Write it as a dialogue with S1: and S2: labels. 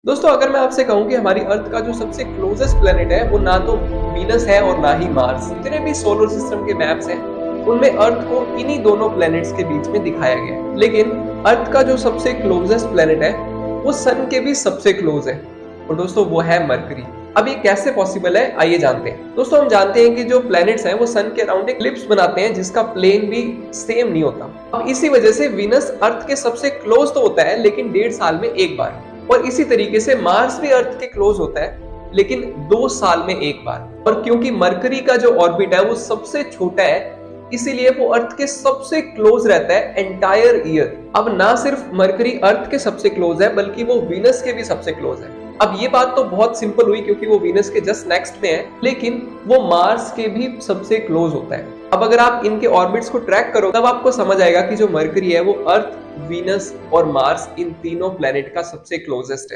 S1: दोस्तों अगर मैं आपसे कहूं कि हमारी अर्थ का जो सबसे क्लोजेस्ट प्लेनेट है वो ना तो वीनस है और ना ही मार्स। जितने भी सोलर सिस्टम के मैप्स हैं उनमें अर्थ को इन्हीं दोनों प्लैनेट्स के बीच में दिखाया गया है। लेकिन अर्थ का जो सबसे क्लोजेस्ट प्लेनेट है वो सन के भी सबसे क्लोज है और दोस्तों वो है मरकरी। अब ये कैसे पॉसिबल है आइए जानते हैं। दोस्तों हम जानते हैं कि जो प्लैनेट्स हैं वो सन के अराउंड एक इलिप्स बनाते हैं जिसका प्लेन भी सेम नहीं होता। अब इसी वजह से वीनस अर्थ के सबसे क्लोज तो होता है लेकिन 1.5 साल में एक बार, और इसी तरीके से मार्स भी अर्थ के क्लोज होता है लेकिन 2 साल में एक बार। और क्योंकि मरकरी का जो ऑर्बिट है वो सबसे छोटा है इसीलिए वो अर्थ के सबसे क्लोज रहता है एंटायर ईयर। अब ना सिर्फ मरकरी अर्थ के सबसे क्लोज है बल्कि वो वीनस के भी सबसे क्लोज है। अब ये बात तो बहुत सिंपल हुई क्योंकि वो वीनस के जस्ट नेक्स्ट में है, लेकिन वो मार्स के भी सबसे क्लोज होता है। अब अगर आप इनके ऑर्बिट्स को ट्रैक करो तब आपको समझ आएगा कि जो मरकरी है वो अर्थ, वीनस और मार्स इन तीनों प्लेनेट का सबसे क्लोजेस्ट है।